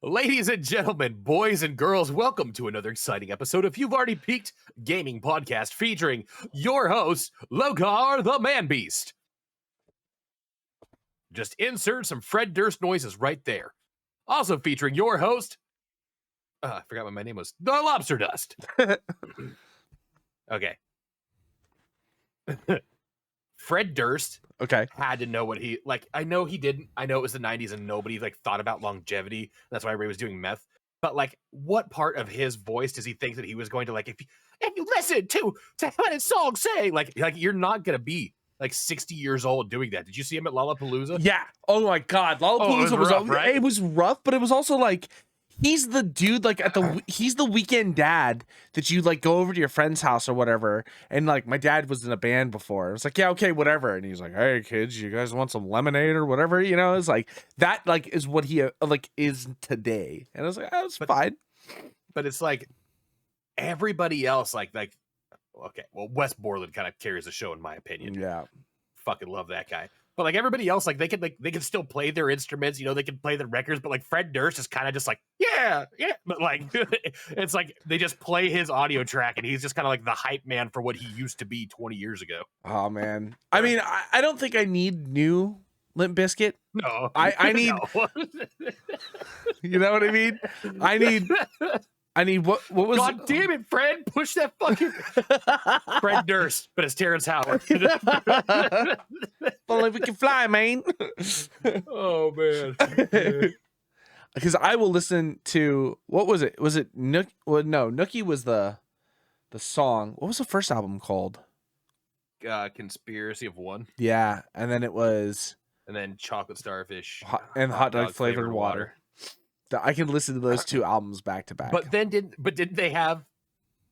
Ladies and gentlemen, boys and girls, welcome to another exciting episode of You've Already Peaked Gaming Podcast featuring your host, Locarthemanbeast. Just insert some Fred Durst noises right there. Also featuring your host, I forgot what my name was, DjLobsterDust. Okay. Fred Durst had to know what he, like, I know he didn't. I know it was the 90s and nobody, like, thought about longevity. That's why everybody was doing meth. But, like, what part of his voice does he think that he was going to, like, if you listen to what his song say, like you're not going to be, like, 60 years old doing that. Did you see him at Lollapalooza? Yeah. Oh, my God. Lollapalooza was rough, right? It was rough, but it was also, like, he's the dude, like, he's the weekend dad that you, like, go over to your friend's house or whatever. And, like, my dad was in a band before. It was like, yeah, okay, whatever. And he's like, hey, kids, you guys want some lemonade or whatever? You know, it's like, that, like, is what he, like, is today. And I was like, oh, it's fine. But it's like, everybody else, like, okay, well, Wes Borland kind of carries the show, in my opinion. Yeah. Fucking love that guy. But, like, everybody else, like, they can still play their instruments, you know, they can play the records, but, like, Fred Durst is kind of just like, yeah, but, like, it's like they just play his audio track, and he's just kind of like the hype man for what he used to be 20 years ago. Oh, man. I mean, I don't think I need new Limp Bizkit. No. I need... No. You know what I mean? I need what was... God damn it, Fred! Push that fucking... Fred Durst, but it's Terrence Howard. Only we can fly, man. Oh, man. Because I will listen to... What was it? Was it Nook? Well, no, Nookie was the song. What was the first album called? Conspiracy of One. Yeah, and then it was... And then Chocolate Starfish. And Hot Dog Flavored Water. I can listen to those two albums back to back. But then didn't they have,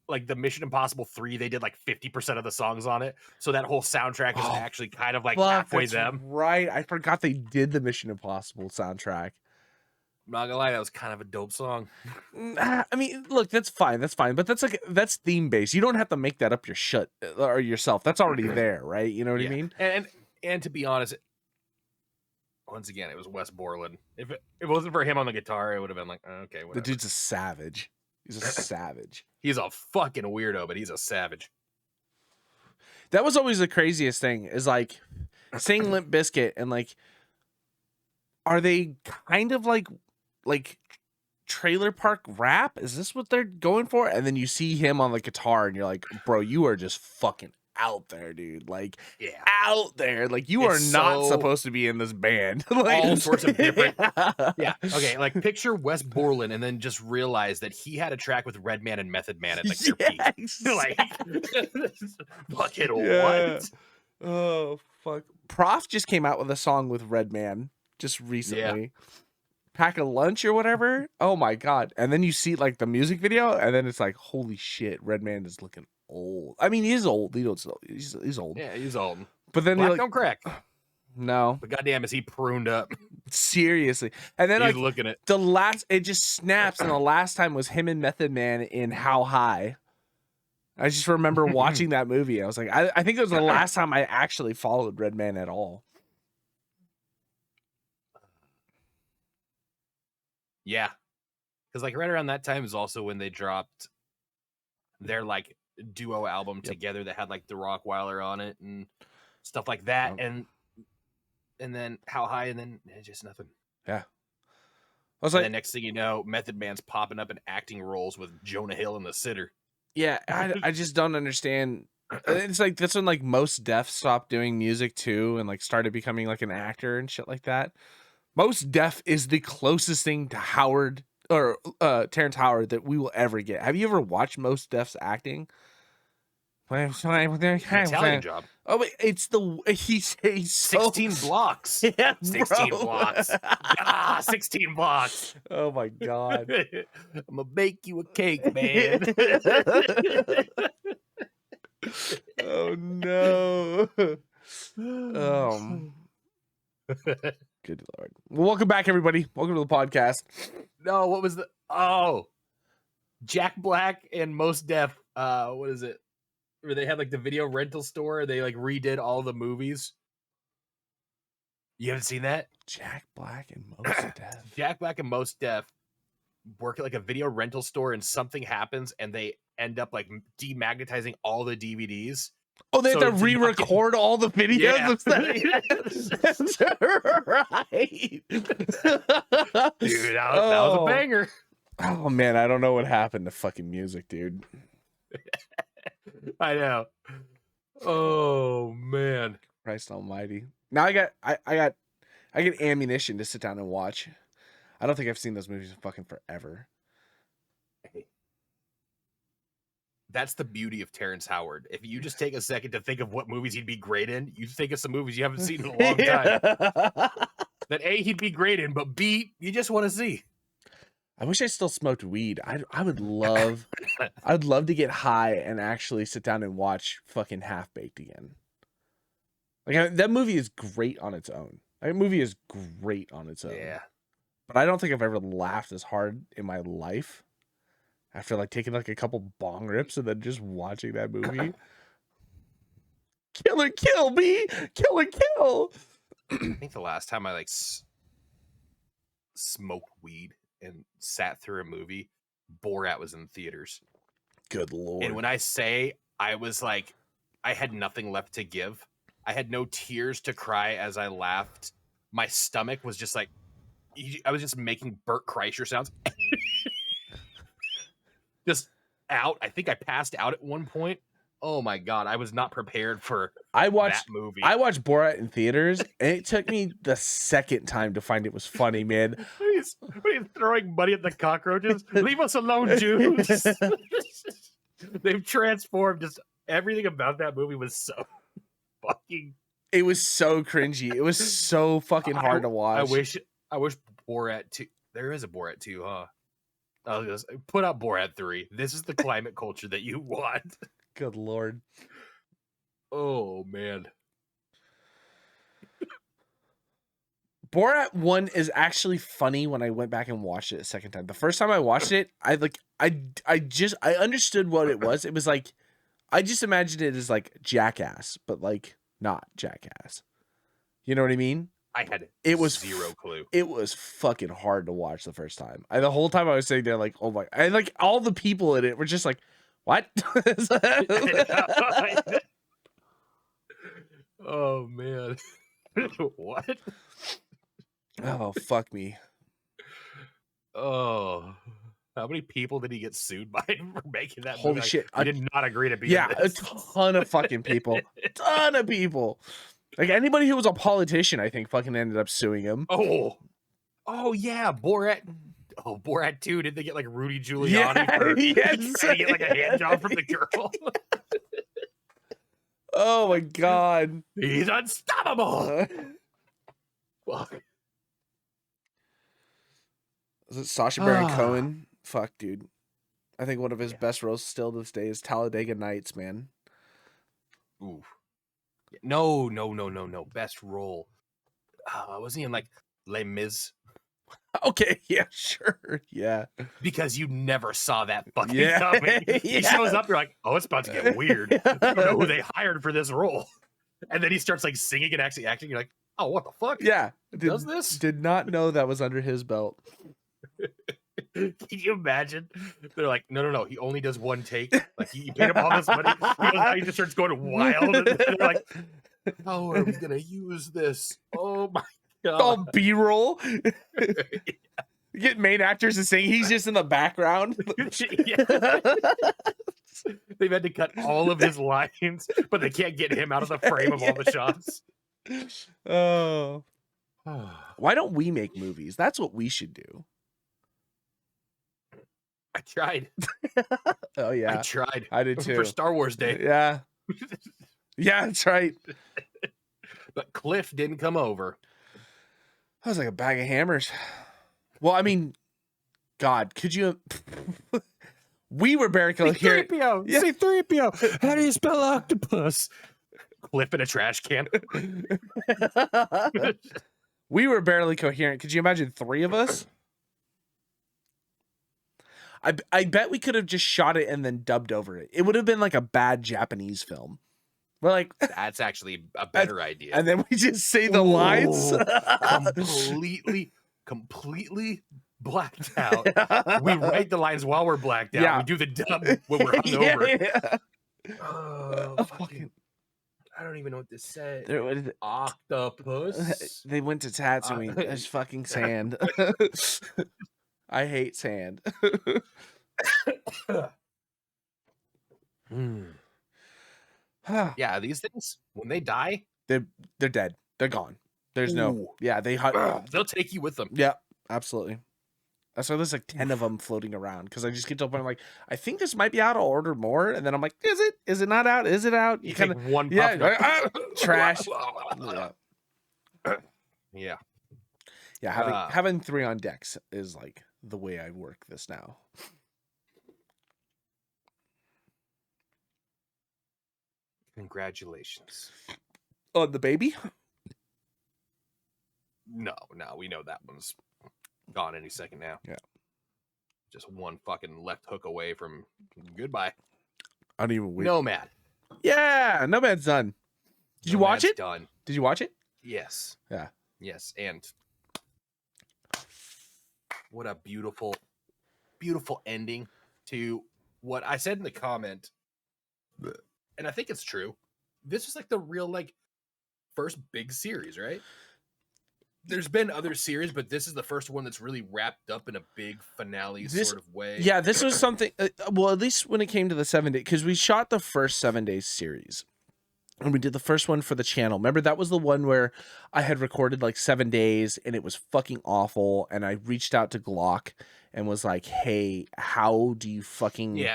like, the Mission Impossible 3? They did like 50% of the songs on it, so that whole soundtrack is actually kind of like halfway them. Right, I forgot they did the Mission Impossible soundtrack. I'm not gonna lie, that was kind of a dope song. I mean, look, that's fine, but that's theme based. You don't have to make that up yourself. That's already there, right? You know what I mean? And to be honest, once again, it was Wes Borland. If it wasn't for him on the guitar, it would have been like, okay, whatever. The dude's a savage. He's a savage. He's a fucking weirdo, but he's a savage. That was always the craziest thing, is like saying Limp Bizkit and like, are they kind of like trailer park rap? Is this what they're going for? And then you see him on the guitar and you're like, bro, you are just fucking out there, dude. Like, out there. Like, you are not supposed to be in this band. Like, all sorts of different. Yeah. Okay. Like, picture Wes Borland and then just realize that he had a track with Redman and Method Man at like their peak. Exactly. Like, fucking what? Oh, fuck. Prof just came out with a song with Redman just recently. Yeah. Pack a Lunch or whatever. Oh my God. And then you see like the music video, and then it's like, holy shit, Redman is looking old. I mean, he is old. He's old. Yeah, he's old. But then Black don't crack. No. But goddamn, is he pruned up? Seriously. And then he's looking at it just snaps, and the last time was him and Method Man in How High. I just remember watching that movie. I was like, I think it was the last time I actually followed Redman at all. Yeah. Because like right around that time is also when they dropped their like duo album together that had like the Rockweiler on it and stuff like that. And then How High, and then just nothing. Yeah. I was like, the next thing you know, Method Man's popping up in acting roles with Jonah Hill and the Sitter. Yeah, I just don't understand. It's like that's when like Most Def stopped doing music too, and like started becoming like an actor and shit like that. Most Def is the closest thing to Howard or Terrence Howard that we will ever get. Have you ever watched Most Def's acting? Italian Job. Oh, wait, it's he's 16 blocks. Yeah, 16 blocks. 16 blocks. Oh my God. I'm gonna bake you a cake, man. Oh no. Good Lord. Well, welcome back, everybody. Welcome to the podcast. No, what was the Jack Black and Mos Def, what is it? Where they had like the video rental store, they like redid all the movies. You haven't seen that? Jack Black and Mos Def. Jack Black and Mos Def work at like a video rental store, and something happens, and they end up like demagnetizing all the DVDs. Oh, they have to re-record all the videos. Yeah. That's right. Dude, that was a banger. Oh man, I don't know what happened to fucking music, dude. I know. Oh man, Christ Almighty! Now I got ammunition to sit down and watch. I don't think I've seen those movies in fucking forever. That's the beauty of Terrence Howard. If you just take a second to think of what movies he'd be great in, you think of some movies you haven't seen in a long time. That A, he'd be great in, but B, you just want to see. I wish I still smoked weed. I would love to get high and actually sit down and watch fucking Half Baked again. Like that movie is great on its own. That movie is great on its own. Yeah. But I don't think I've ever laughed as hard in my life after like taking like a couple bong rips and then just watching that movie. Killer kill me, killer kill. I think the last time I like smoked weed and sat through a movie, Borat was in theaters. Good Lord. And when I say I was like, I had nothing left to give. I had no tears to cry as I laughed. My stomach was just like, I was just making Bert Kreischer sounds. Just out. I think I passed out at one point. Oh my God. I was not prepared for that movie. I watched Borat in theaters, and it took me the second time to find it was funny, man. He's throwing money at the cockroaches. Leave us alone, Jews. They've transformed. Just everything about that movie was so fucking. It was so cringy. It was so fucking hard to watch. I wish Borat 2. There is a Borat 2, huh? I was gonna put out Borat 3. This is the climate culture that you want. Good Lord. Oh man. Borat 1 is actually funny when I went back and watched it a second time. The first time I watched it, I understood what it was. It was like I just imagined it as like Jackass, but like not Jackass. You know what I mean? I had zero clue. It was fucking hard to watch the first time. The whole time I was sitting there like, oh my, and like all the people in it were just like, what? Oh man. What? Oh, fuck me. Oh. How many people did he get sued by for making that movie? Holy shit. I did not agree to be in this. A ton of fucking people. Ton of people. Like anybody who was a politician, I think, fucking ended up suing him. Oh yeah, Borat. Oh, Borat 2. Did they get like Rudy Giuliani for trying to get like a hand job from the girl? Oh my God. He's unstoppable. Fuck. Is it Sacha Baron Cohen? Fuck, dude. I think one of his best roles still to this day is Talladega Nights, man. Ooh. No. Best role. Was he in like Les Mis? Okay, yeah, sure, yeah. Because you never saw that fucking coming. He shows up, you're like, oh, it's about to get weird. I don't know who they hired for this role. And then he starts like singing and actually acting. You're like, oh, what the fuck? Yeah. Does this? Did not know that was under his belt. Can you imagine? They're like, no. He only does one take. Like he paid him all this money. He just starts going wild. And they're like, how are we gonna use this? Oh my God. All B-roll. Get main actors to sing. He's just in the background. They've had to cut all of his lines, but they can't get him out of the frame of all the shots. Oh. Why don't we make movies? That's what we should do. I tried. Oh yeah. I tried. I did too. For Star Wars Day. Yeah. Yeah, that's right. But Cliff didn't come over. That was like a bag of hammers. Well, I mean, God, could you? We were barely coherent. C-3PO! Yeah. C-3PO! How do you spell octopus? Clip in a trash can. We were barely coherent. Could you imagine 3 of us? I bet we could have just shot it and then dubbed over it. It would have been like a bad Japanese film. We're like, that's actually a better idea. And then we just say the lines. completely blacked out. We write the lines while we're blacked out. Yeah. We do the dub when we're hungover. Yeah. Fucking, I don't even know what this said. There, octopus. They went to Tatooine. There's fucking sand. I hate sand. Yeah, these things, when they die, they're dead. They're gone. There's no. Yeah, they'll take you with them. Yeah, absolutely. That's why there's like 10 of them floating around, because I just get to a point I'm like, I think this might be out. I'll order more, and then I'm like, is it? Is it not out? Is it out? You kind of one puff. Yeah, trash. Yeah. Yeah, having 3 on decks is like the way I work this now. Congratulations. On the baby? No, we know that one's gone any second now. Yeah. Just one fucking left hook away from goodbye. I don't even wait. Nomad. Yeah, Nomad's done. Did you watch it? Done. Did you watch it? Yes. Yeah. Yes, and what a beautiful, beautiful ending to what I said in the comment, and I think it's true. This is like the real, like, first big series, right? There's been other series, but this is the first one that's really wrapped up in a big finale sort of way. Yeah, this was something, well, at least when it came to the 7 day, because we shot the first 7 days series. And we did the first one for the channel. Remember, that was the one where I had recorded like 7 days and it was fucking awful. And I reached out to Glock and was like, hey, how do you fucking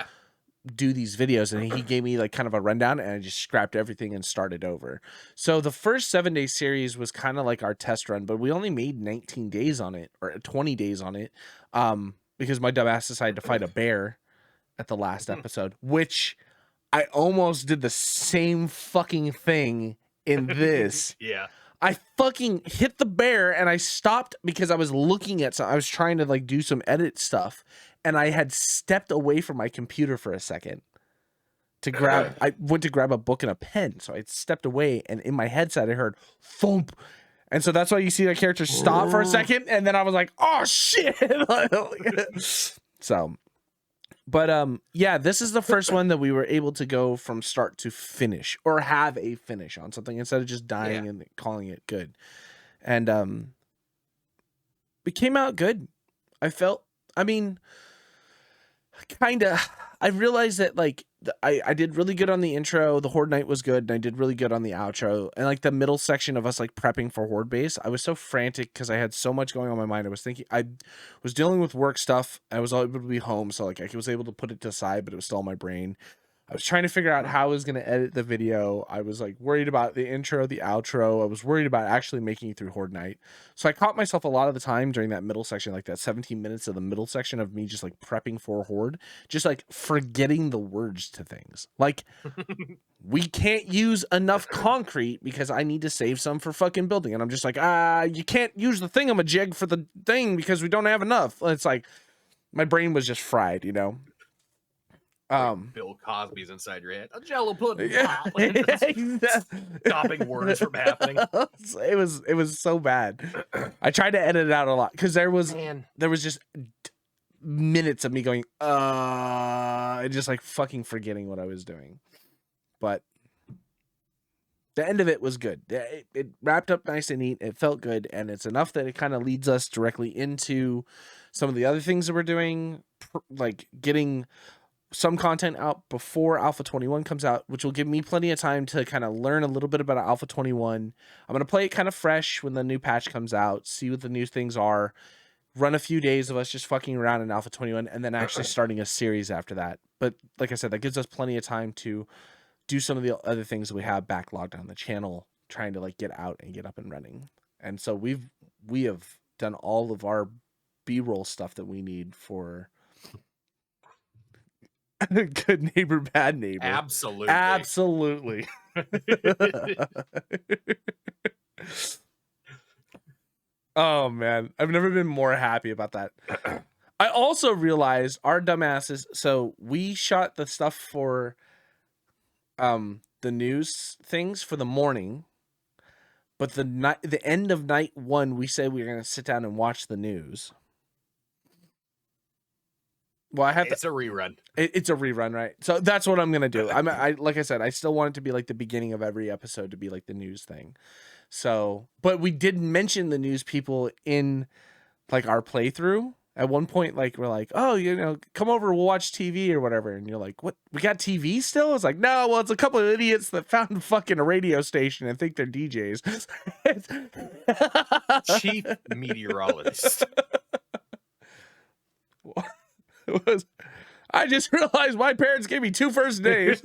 do these videos? And he gave me like kind of a rundown, and I just scrapped everything and started over. So the first 7 day series was kind of like our test run, but we only made 19 days on it, or 20 days on it, because my dumbass decided to fight a bear at the last episode, which I almost did the same fucking thing in this. Yeah. I fucking hit the bear and I stopped because I was looking at I was trying to like do some edit stuff, and I had stepped away from my computer for a second to grab, I went to grab a book and a pen. So I stepped away, and in my headset I heard thump. And so that's why you see the character stop for a second, and then I was like, oh shit. So, but yeah, this is the first one that we were able to go from start to finish, or have a finish on something, instead of just dying and calling it good. And it came out good. I mean, kind of, I realized that like I did really good on the intro. The Horde Night was good, and I did really good on the outro. And like the middle section of us like prepping for Horde base, I was so frantic because I had so much going on in my mind. I was thinking, I was dealing with work stuff. I was able to be home, so like I was able to put it to the side, but it was still in my brain. I was trying to figure out how I was going to edit the video. I was like worried about the intro, the outro. I was worried about actually making it through Horde Night. So I caught myself a lot of the time during that middle section, like that 17 minutes of the middle section of me just like prepping for Horde, just like forgetting the words to things. Like, we can't use enough concrete because I need to save some for fucking building. And I'm just like, you can't use the thingamajig for the thing because we don't have enough. It's like, my brain was just fried, you know? Bill Cosby's inside your head. A Jello pudding. Yeah. Stopping words from happening. It was so bad. I tried to edit it out a lot because there was just minutes of me going and just like fucking forgetting what I was doing. But the end of it was good. It wrapped up nice and neat. It felt good, and it's enough that it kind of leads us directly into some of the other things that we're doing, like getting some content out before Alpha 21 comes out, which will give me plenty of time to kind of learn a little bit about Alpha 21. I'm going to play it kind of fresh when the new patch comes out, see what the new things are, run a few days of us just fucking around in Alpha 21, and then actually starting a series after that. But like I said, that gives us plenty of time to do some of the other things that we have backlogged on the channel, trying to like get out and get up and running. And so we have done all of our B-roll stuff that we need for Good neighbor, bad neighbor. Absolutely. Absolutely. Oh man, I've never been more happy about that. I also realized our dumbasses, so we shot the stuff for the news things for the morning, but the end of night 1 we said we were going to sit down and watch the news. Well, it's a rerun. It's a rerun, right? So that's what I'm gonna do. I like I said, I still want it to be like the beginning of every episode to be like the news thing. So, but we did mention the news people in like our playthrough. At one point, like we're like, oh, you know, come over, we'll watch TV or whatever. And you're like, what? We got TV still? It's like, no, well, it's a couple of idiots that found fucking a radio station and think they're DJs. Chief meteorologist. I just realized my parents gave me 2 first names.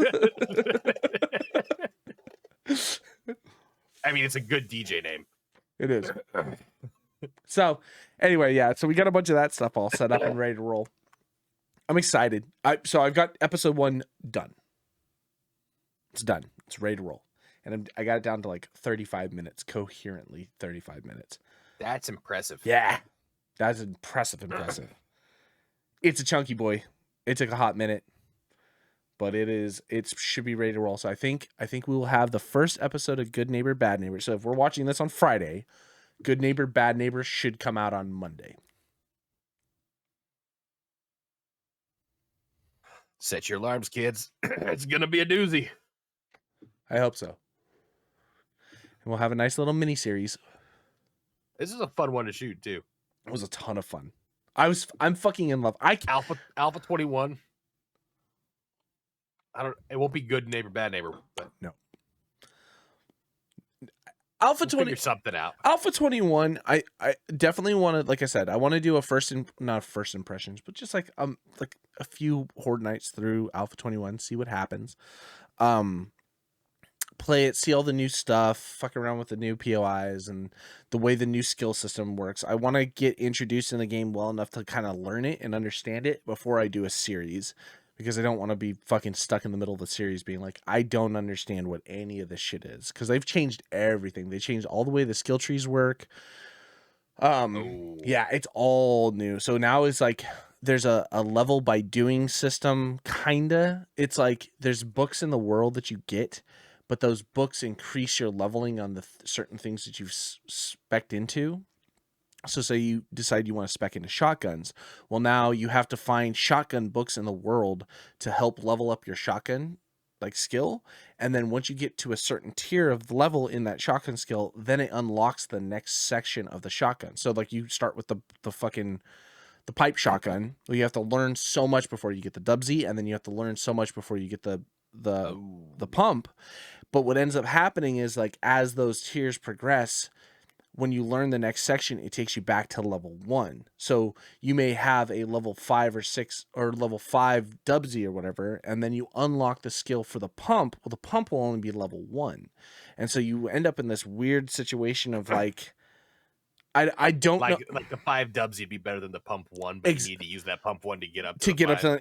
I mean, it's a good DJ name. It is. So, anyway, yeah. So we got a bunch of that stuff all set up and ready to roll. I'm excited. So I've got episode 1 done. It's done. It's ready to roll, and I got it down to like 35 minutes, coherently 35 minutes. That's impressive. Yeah, that's impressive. It's a chunky boy. It took a hot minute, but it should be ready to roll. So I think we will have the first episode of Good Neighbor, Bad Neighbor. So if we're watching this on Friday, Good Neighbor, Bad Neighbor should come out on Monday. Set your alarms, kids. It's going to be a doozy. I hope so. And we'll have a nice little mini series. This is a fun one to shoot too. It was a ton of fun. I'm fucking in love. Alpha 21. It won't be Good Neighbor, Bad Neighbor, but no. Alpha 20 figure something out. Alpha 21, I definitely want to, like I said, I want to do not first impressions, but just like a few horde nights through Alpha 21, see what happens. Play it, see all the new stuff, fuck around with the new POIs and the way the new skill system works. I want to get introduced in the game well enough to kind of learn it and understand it before I do a series, because I don't want to be fucking stuck in the middle of the series being like, I don't understand what any of this shit is, because they've changed everything. They changed all the way the skill trees work. Yeah, it's all new. So now it's like there's a level by doing system, kinda. It's like there's books in the world that you get, but those books increase your leveling on the certain things that you've spec'd into. So say you decide you want to spec into shotguns. Well, now you have to find shotgun books in the world to help level up your shotgun like skill. And then once you get to a certain tier of the level in that shotgun skill, then it unlocks the next section of the shotgun. So like you start with the pipe shotgun. Well, you have to learn so much before you get the dubsy, and then you have to learn so much before you get the pump. But what ends up happening is, like, as those tiers progress, when you learn the next section, it takes you back to level 1. So you may have a level 5 or 6 or level 5 dubsy or whatever, and then you unlock the skill for the pump. Well, the pump will only be level 1. And so you end up in this weird situation of like, I don't know. Like the 5 dubsy would be better than the pump 1, but you need to use that pump 1 to get up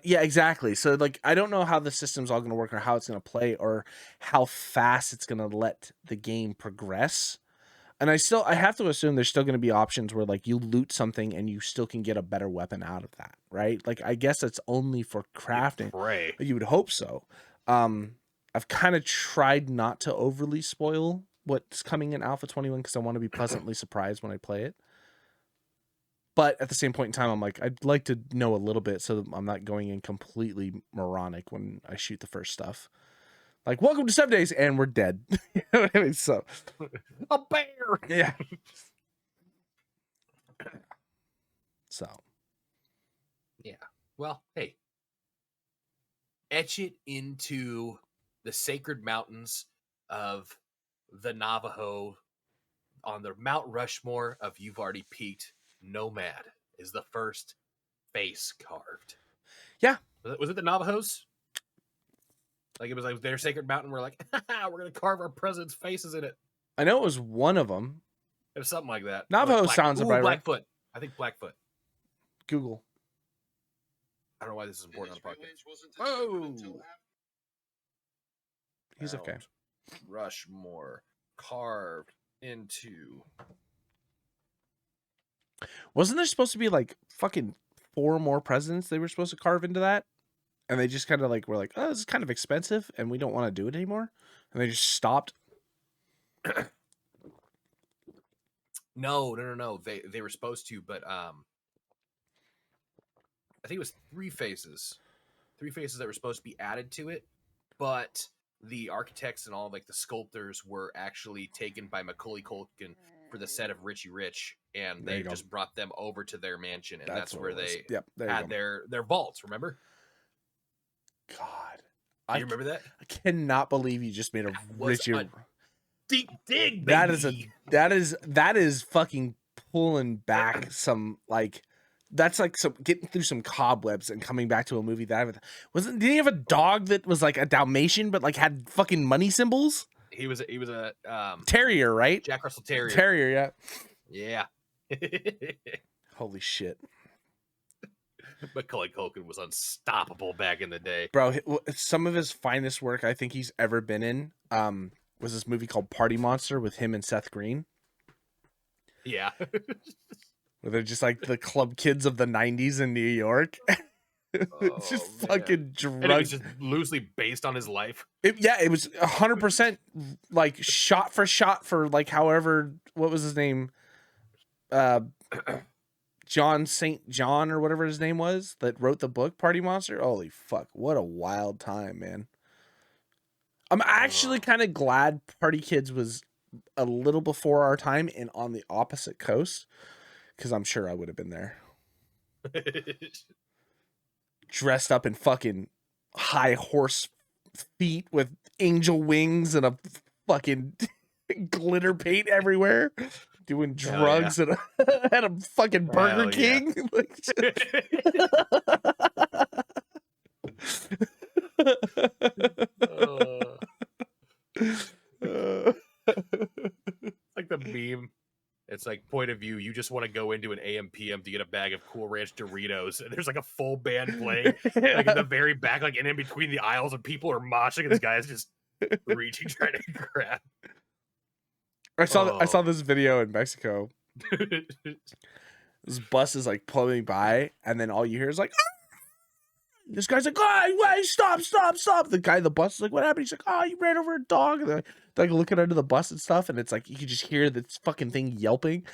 yeah, exactly. So like, I don't know how the system's all going to work or how it's going to play or how fast it's going to let the game progress. And I have to assume there's still going to be options where like you loot something and you still can get a better weapon out of that, right? Like, I guess it's only for crafting. Right. You would hope so. I've kind of tried not to overly spoil what's coming in Alpha 21 because I want to be pleasantly surprised when I play it. But at the same point in time, I'm like, I'd like to know a little bit so that I'm not going in completely moronic when I shoot the first stuff. Like, welcome to 7 days, and we're dead. You know what I mean? So, a bear. Yeah. So. Yeah. Well, hey. Etch it into the sacred mountains of the Navajo on the Mount Rushmore of You've Already Peaked. Nomad is the first face carved. Yeah. Was it the Navajos? Like, it was like their sacred mountain. We're like, we're going to carve our president's faces in it. I know it was one of them. It was something like that. Navajo sounds about right. Blackfoot. I think Blackfoot. Google. I don't know why this is important on a podcast. Oh, he's okay. Rushmore carved into. Wasn't there supposed to be like fucking 4 more presidents they were supposed to carve into that? And they just kind of like were like, oh, this is kind of expensive and we don't want to do it anymore. And they just stopped. No. They were supposed to, but I think it was 3 faces. 3 faces that were supposed to be added to it, but the architects and all like the sculptors were actually taken by Macaulay Culkin for the set of Richie Rich, and they just brought them over to their mansion, and that's where they had their vaults. Remember? God, you remember that? I cannot believe you just made a Richie. Deep dig, baby. That is fucking pulling back some like. That's like some getting through some cobwebs and coming back to a movie that didn't he have a dog that was like a Dalmatian but like had fucking money symbols? He was a terrier, right? Jack Russell Terrier. Terrier, yeah. Holy shit. Macaulay Culkin was unstoppable back in the day. Bro, some of his finest work I think he's ever been in was this movie called Party Monster with him and Seth Green. Yeah. Where they're just like the club kids of the 90s in New York. It's just fucking drugs. And it was just loosely based on his life. It was 100% like shot for like however, what was his name? John St. John or whatever his name was that wrote the book Party Monster. Holy fuck. What a wild time, man. I'm actually kind of glad Party Kids was a little before our time and on the opposite coast. Because I'm sure I would have been there. Dressed up in fucking high horse feet with angel wings and a fucking glitter paint everywhere. Doing drugs at a fucking Burger King. Like the meme. It's like point of view. You just want to go into an AM/PM to get a bag of Cool Ranch Doritos, and there's like a full band playing, like in the very back, like in between the aisles, and people are moshing, and this guy's just reaching, trying to grab. I saw this video in Mexico. This bus is like pulling by, and then all you hear is like, ah! This guy's like, oh, wait, stop. The guy in the bus is like, what happened? He's like, oh, you ran over a dog. And they're like looking under the bus and stuff, and it's like you can just hear this fucking thing yelping,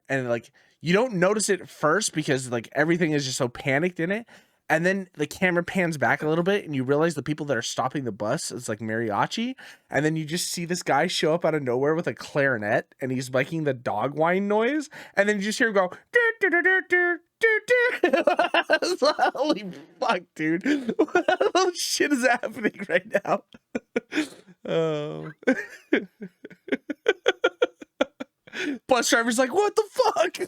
and like you don't notice it at first because like everything is just so panicked in it. And then the camera pans back a little bit and you realize the people that are stopping the bus is like mariachi. And then you just see this guy show up out of nowhere with a clarinet and he's making the dog whine noise. And then you just hear him go, holy fuck, dude. What shit is happening right now? Oh. Bus driver's like, what the fuck?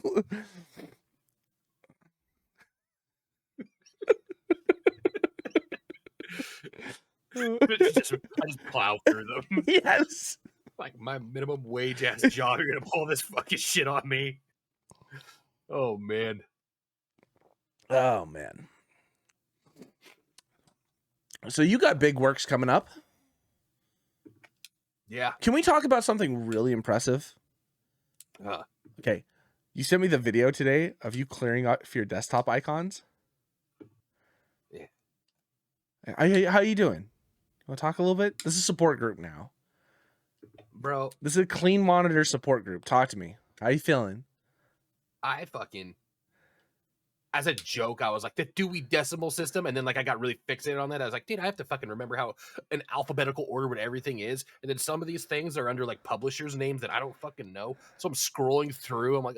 I just plow through them. Yes. Like my minimum wage ass job, you're gonna pull this fucking shit on me. Oh man. Oh man. So you got big works coming up. Yeah. Can we talk about something really impressive? Okay. You sent me the video today of you clearing out for your desktop icons. Yeah. How you doing? You want to talk a little bit? This is a support group now. Bro. This is a clean monitor support group. Talk to me. How you feeling? I fucking... As a joke, I was like, the Dewey Decimal System, and then like I got really fixated on that. I was like, dude, I have to fucking remember how an alphabetical order what everything is. And then some of these things are under like publishers' names that I don't fucking know. So I'm scrolling through. I'm like,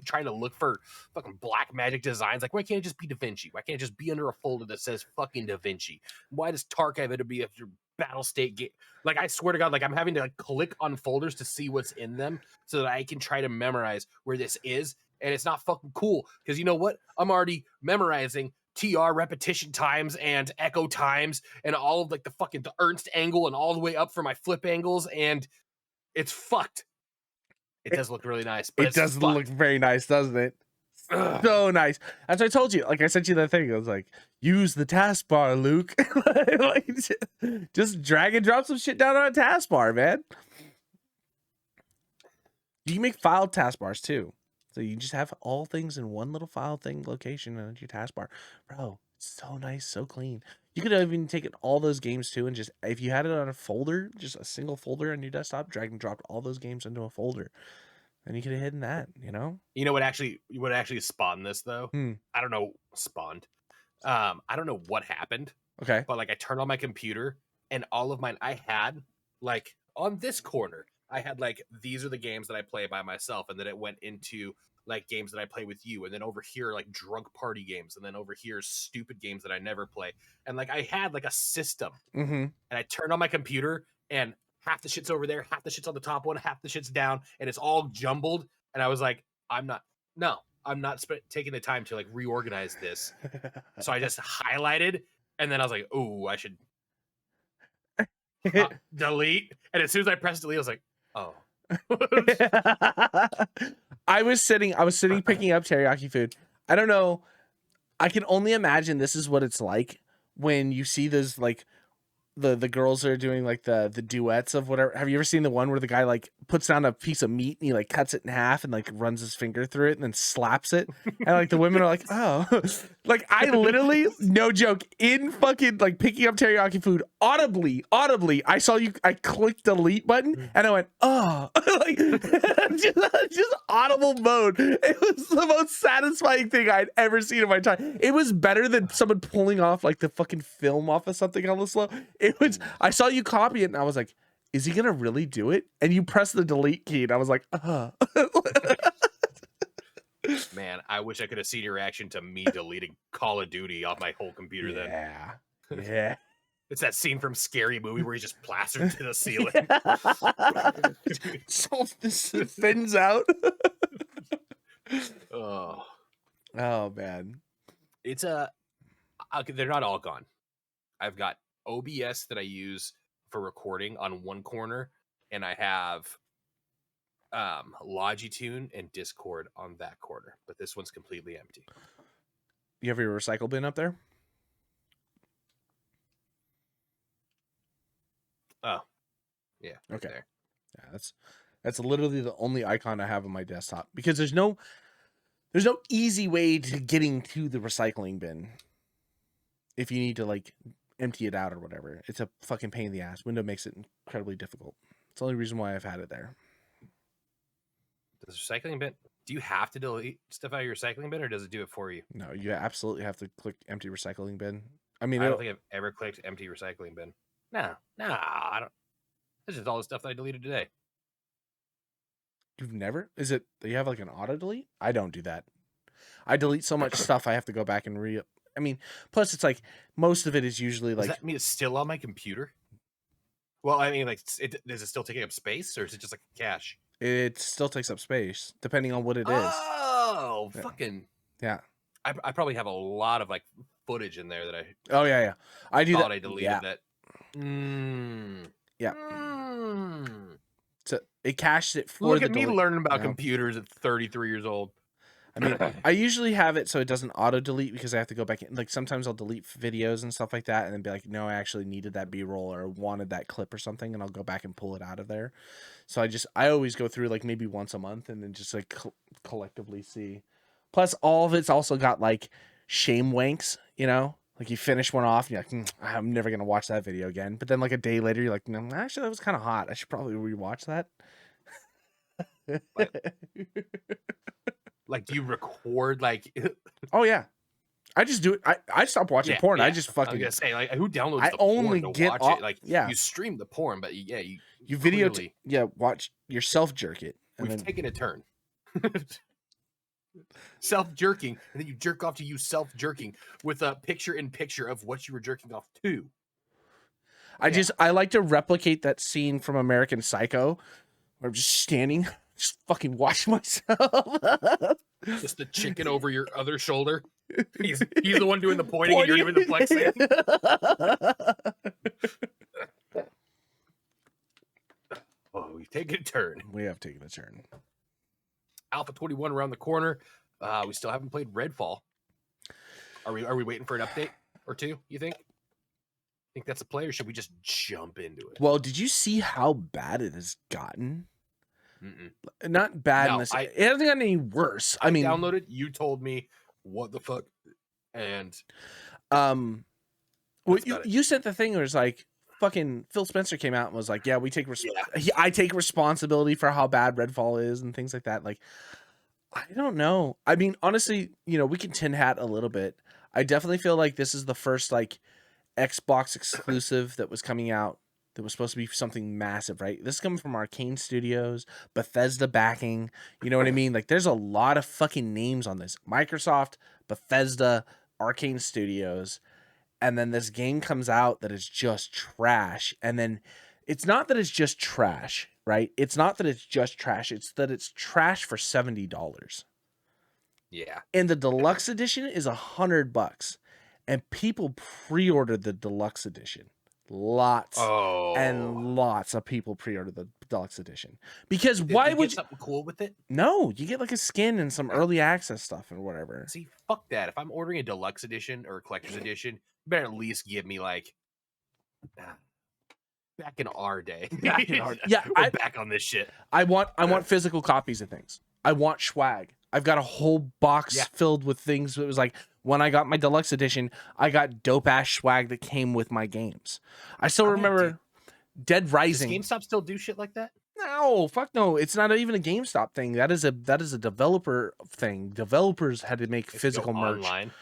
trying to look for fucking black magic designs. Like, why can't it just be Da Vinci? Why can't it just be under a folder that says fucking Da Vinci? Why does Tarkive it be after Battle State game? Like, I swear to God, like I'm having to like click on folders to see what's in them so that I can try to memorize where this is. And it's not fucking cool because you know what? I'm already memorizing TR repetition times and echo times and all of like the fucking the Ernst angle and all the way up for my flip angles, and it's fucked. It does look really nice. But it does look very nice, doesn't it? So nice. As I told you, like I sent you that thing. I was like, use the taskbar, Luke. Like, just drag and drop some shit down on a taskbar, man. You can make file taskbars too. So you just have all things in one little file thing location on your taskbar. Bro, it's so nice, so clean. You could have even taken all those games too and just, if you had it on a folder, just a single folder on your desktop, drag and dropped all those games into a folder. And you could have hidden that, you know? You know what actually spawned this though? I don't know, spawned. I don't know what happened. Okay. But like I turned on my computer and all of mine, I had like on this corner, I had like, these are the games that I play by myself. And then it went into like games that I play with you. And then over here, like drunk party games. And then over here, stupid games that I never play. And like, I had like a system and I turned on my computer and half the shit's over there. Half the shit's on the top one, half the shit's down, and it's all jumbled. And I was like, I'm not taking the time to like reorganize this. So I just highlighted and then I was like, oh, I should delete. And as soon as I pressed delete, I was like, oh. I was sitting picking up teriyaki food. I don't know. I can only imagine this is what it's like when you see those like the girls are doing like the duets of whatever. Have you ever seen the one where the guy like puts down a piece of meat and he like cuts it in half and like runs his finger through it and then slaps it? And like the women are like, oh, like I literally, no joke, in fucking like picking up teriyaki food audibly, I saw you, I clicked the delete button and I went, oh, like just audible mode. It was the most satisfying thing I'd ever seen in my time. It was better than someone pulling off like the fucking film off of something on the slow. It was, I saw you copy it and I was like, is he gonna really do it? And you press the delete key and I was like, Man, I wish I could have seen your reaction to me deleting Call of Duty off my whole computer then. Yeah. It's that scene from Scary Movie where he's just plastered to the ceiling. So this thins out. Oh man. It's they're not all gone. I've got OBS that I use for recording on one corner, and I have Logitune and Discord on that corner, but this one's completely empty. You have your recycle bin up there? Oh, yeah. Okay. There. Yeah, that's literally the only icon I have on my desktop because there's no easy way to getting to the recycling bin. If you need to like empty it out or whatever, it's a fucking pain in the ass. Windows makes it incredibly difficult. It's the only reason why I've had it there. Does recycling bin? Do you have to delete stuff out of your recycling bin, or does it do it for you? No, you absolutely have to click empty recycling bin. I mean, I don't think I've ever clicked empty recycling bin. No, I don't. This is all the stuff that I deleted today. You've never? Is it you have like an auto delete? I don't do that. I delete so much stuff I have to go back and I mean, plus it's like most of it is usually like. Does that mean it's still on my computer? Well, I mean, like, is it still taking up space, or is it just like cache? It still takes up space, depending on what it is. Oh, yeah. Fucking yeah! I probably have a lot of like footage in there that I. Oh yeah. I do that. I deleted that. Yeah. So it cached it for. Look at me learning about computers at 33 years old. I mean, I usually have it so it doesn't auto delete because I have to go back in. Like sometimes I'll delete videos and stuff like that, and then be like, no, I actually needed that B-roll or wanted that clip or something, and I'll go back and pull it out of there. So I always go through like maybe once a month and then just like collectively see. Plus, all of it's also got like shame wanks, you know. Like you finish one off, and you're like, I'm never gonna watch that video again. But then like a day later, you're like, no, actually that was kind of hot. I should probably rewatch that. Like, do you record like? Oh yeah, I just do it. I stopped watching porn. Yeah. I just fucking. I was gonna say, like, who downloads the porn to watch it? Like, yeah, you stream the porn, but you video. Watch yourself jerk it. We've taken a turn. Self jerking, and then you jerk off to you self jerking with a picture-in-picture of what you were jerking off to. I like to replicate that scene from American Psycho, where I'm just standing, just fucking watch myself. Just the chicken over your other shoulder. He's the one doing the pointing and you're doing the flexing. Oh, we've taken a turn. We have taken a turn. Alpha 21 around the corner. We still haven't played Redfall. Are we waiting for an update or two, you think? Think that's a play, or should we just jump into it? Well, did you see how bad it has gotten? Mm-mm. Not bad. No, it hasn't gotten any worse. I mean, downloaded. You told me what the fuck, and well, you sent the thing where it's like fucking Phil Spencer came out and was like, "Yeah, I take responsibility for how bad Redfall is and things like that." Like, I don't know. I mean, honestly, we can tin hat a little bit. I definitely feel like this is the first like Xbox exclusive that was coming out that was supposed to be something massive, right? This is coming from Arcane Studios, Bethesda backing. You know what I mean? Like, there's a lot of fucking names on this: Microsoft, Bethesda, Arcane Studios. And then this game comes out that is just trash. And then it's not that it's just trash, right? It's not that it's just trash. It's that it's trash for $70. Yeah. And the deluxe edition is $100. And people pre-ordered the deluxe edition. Lots and lots of people pre-ordered the deluxe edition. Because why would you get something cool with it? No, you get like a skin and some early access stuff and whatever. See, fuck that. If I'm ordering a deluxe edition or a collector's edition, you better at least give me like back in our day. Yeah, we're back on this shit. I want physical copies of things. I want swag. I've got a whole box filled with things. It was like when I got my deluxe edition, I got dope ass swag that came with my games. I still remember Dead Rising. Does GameStop still do shit like that? No, fuck no. It's not even a GameStop thing. That is a developer thing. Developers had to make physical merch. Online.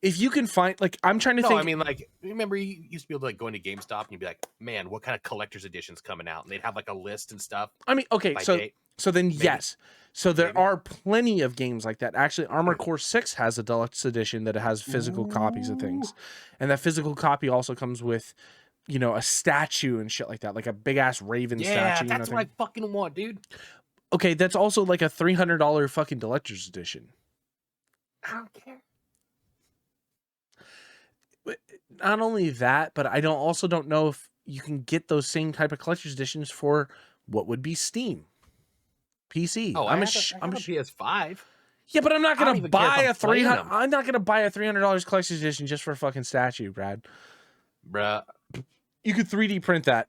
If you can find, like, I'm trying to think. I mean, like, remember you used to be able to like go into GameStop and you'd be like, man, what kind of collector's edition's coming out? And they'd have like a list and stuff. I mean, okay, so then yes. So there are plenty of games like that. Actually, Armored Core 6 has a deluxe edition that has physical copies of things. And that physical copy also comes with, a statue and shit like that, like a big ass Raven statue. Yeah, that's what I fucking want, dude. Okay, that's also like a $300 fucking deluxe edition. I don't care. Not only that, but I don't know if you can get those same type of collector's editions for what would be Steam PC. Oh, I'm a PS5. Yeah, but I'm not gonna buy a $300. I'm not gonna buy a $300 collector's edition just for a fucking statue, Brad. Bruh, you could 3D print that.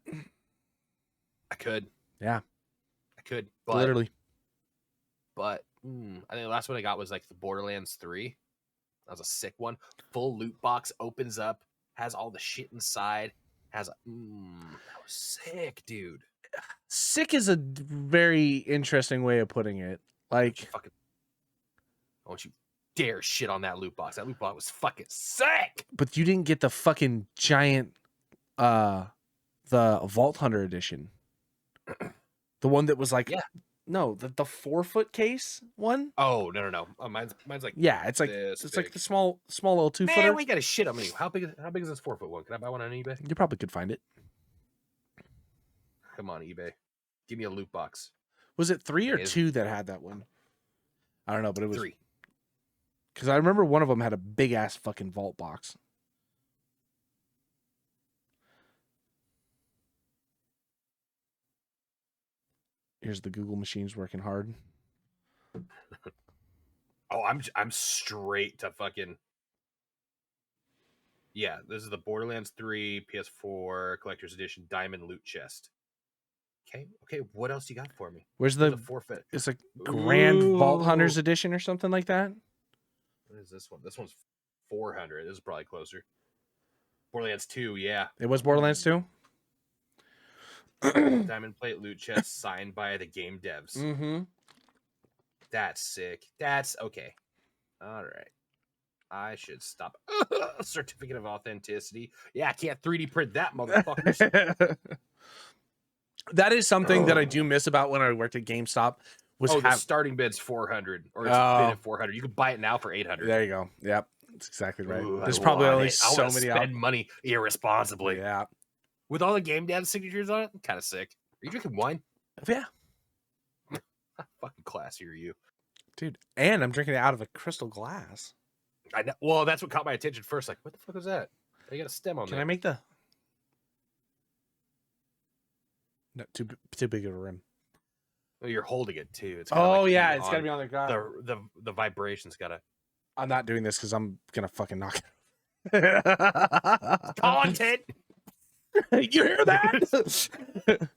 I could. Yeah, I could. But, literally. But I think the last one I got was like the Borderlands 3. That was a sick one. Full loot box, opens up, has all the shit inside. That was sick, dude. Sick is a very interesting way of putting it. Like, don't you dare shit on that loot box. That loot box was fucking sick. But you didn't get the fucking giant, the Vault Hunter edition. The one that was like, no, the 4-foot case one. Oh no. Mine's like it's like like the small little 2-footer. Man, we got a shit on me. How big is this 4-foot one? Can I buy one on eBay? You probably could find it. Come on, eBay. Give me a loot box. Was it 3 or 2 that had that one? I don't know, but it was 3. Because I remember one of them had a big ass fucking vault box. Here's the Google machines working hard. Oh, I'm straight to fucking. Yeah, this is the Borderlands 3 PS4 Collector's Edition Diamond Loot Chest. Okay, what else you got for me? Where's the 4-foot? It's a Grand Vault Hunters Edition or something like that. What is this one? This one's 400. This is probably closer. Borderlands 2, yeah. It was Borderlands 2? Diamond plate loot chest signed by the game devs. Mm-hmm. That's sick. That's okay. All right. I should stop. Certificate of authenticity. Yeah, I can't 3D print that, motherfuckers. That is something that I do miss about when I worked at GameStop. The starting bid's 400, or it's bid at 400. You can buy it now for 800. There you go. Yep, that's exactly right. Ooh, there's probably only so many. Spend money irresponsibly. Yeah, with all the game dev signatures on it, kind of sick. Are you drinking wine? Yeah. Fucking classy are you, dude? And I'm drinking it out of a crystal glass. I know. Well, that's what caught my attention first. Like, what the fuck is that? They got a stem on there. Can I make the? No, too big of a rim. Well, you're holding it too. It's oh yeah, it's gotta be on the ground. The vibrations gotta. I'm not doing this because I'm gonna fucking knock it. Content. You hear that?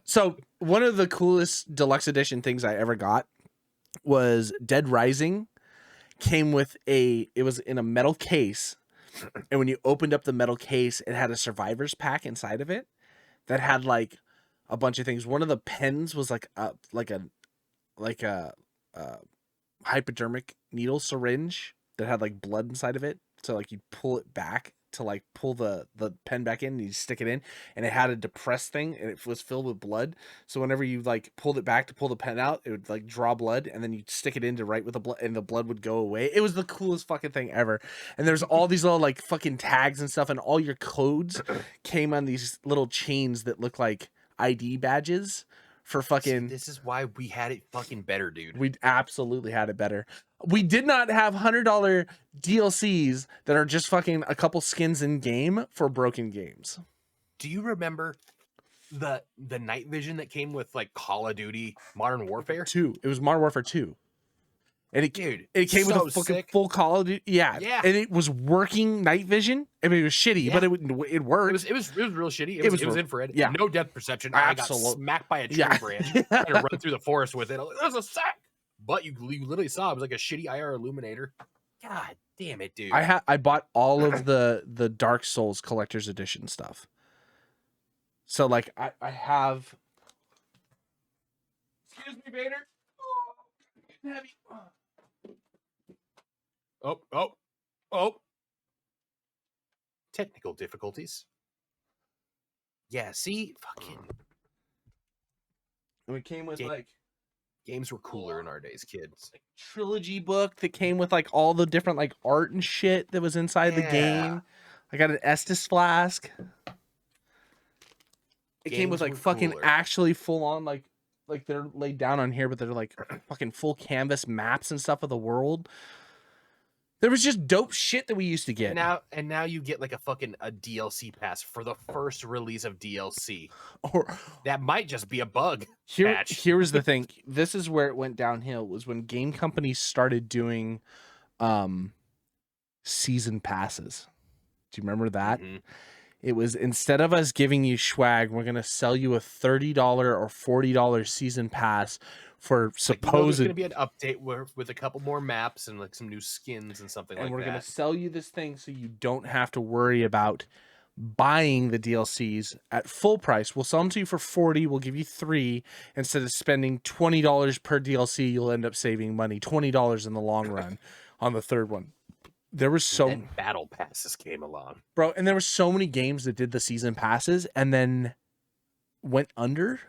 So one of the coolest deluxe edition things I ever got was Dead Rising. Came with it was in a metal case, and when you opened up the metal case, it had a survivor's pack inside of it that had like a bunch of things. One of the pens was like a hypodermic needle syringe that had like blood inside of it. So like you'd pull it back to like pull the pen back in and you stick it in, and it had a depressed thing and it was filled with blood. So whenever you like pulled it back to pull the pen out, it would like draw blood, and then you'd stick it in to write with the blood and the blood would go away. It was the coolest fucking thing ever. And there's all these little like fucking tags and stuff, and all your codes came on these little chains that look like ID badges for fucking. This is why we had it fucking better, dude. We absolutely had it better. We did not have $100 DLCs that are just fucking a couple skins in game for broken games. Do you remember the night vision that came with like Call of Duty Modern Warfare 2? It was Modern Warfare 2. And it came with a fucking sick. full Call of Duty. Yeah. And it was working night vision. I mean, it was shitty, but it worked. It was real shitty. It was infrared. Yeah. No depth perception. Absolutely. I got smacked by a tree branch. I had to run through the forest with it. That was a sack. But you literally saw it was like a shitty IR illuminator. God damn it, dude. I bought all of the Dark Souls collector's edition stuff. So like I have. Excuse me, Vader. Oh. Technical difficulties. Yeah, see? Fucking. And it came with like. Games were cooler in our days, kids. Like, trilogy book that came with like all the different like art and shit that was inside the game. I got an Estus flask. It came with like fucking cooler. Actually full on like they're laid down on here, but they're like fucking full canvas maps and stuff of the world. There was just dope shit that we used to get. And now you get like a DLC pass for the first release of DLC. Or that might just be a bug. Here was the thing. This is where it went downhill, was when game companies started doing season passes. Do you remember that? Mm-hmm. It was, instead of us giving you swag, we're going to sell you a $30 or $40 season pass for supposed. There's going to be an update with a couple more maps and like some new skins and something like that. And we're going to sell you this thing so you don't have to worry about buying the DLCs at full price. We'll sell them to you for $40. We'll give you 3 instead of spending $20 per DLC. You'll end up saving money, $20 in the long run on the third one. There was then battle passes came along, bro, and there were so many games that did the season passes and then went under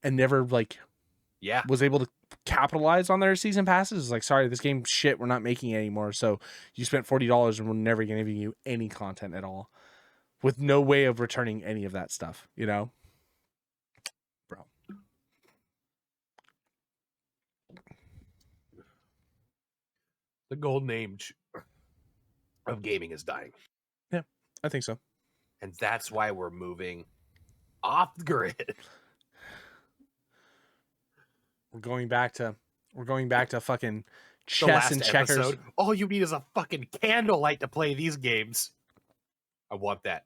and never was able to capitalize on their season passes. It's like, sorry, this game shit, we're not making it anymore. So you spent $40 and we're never going to give you any content at all, with no way of returning any of that stuff, you know, bro. The golden age of gaming is dying. Yeah, I think so. And that's why we're moving off the grid. We're going back to fucking chess and checkers. Episode, all you need is a fucking candlelight to play these games. I want that.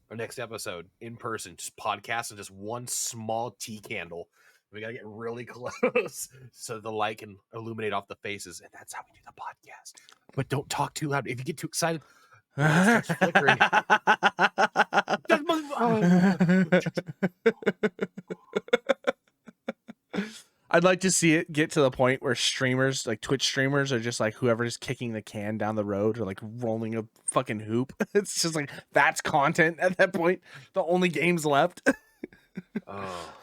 Our next episode, in person, just podcast and just one small tea candle. We gotta get really close so the light can illuminate off the faces, and that's how we do the podcast. But don't talk too loud. If you get too excited, it starts flickering. I'd like to see it get to the point where streamers, like Twitch streamers, are just like whoever's kicking the can down the road or like rolling a fucking hoop. It's just like, that's content at that point. The only games left. Oh.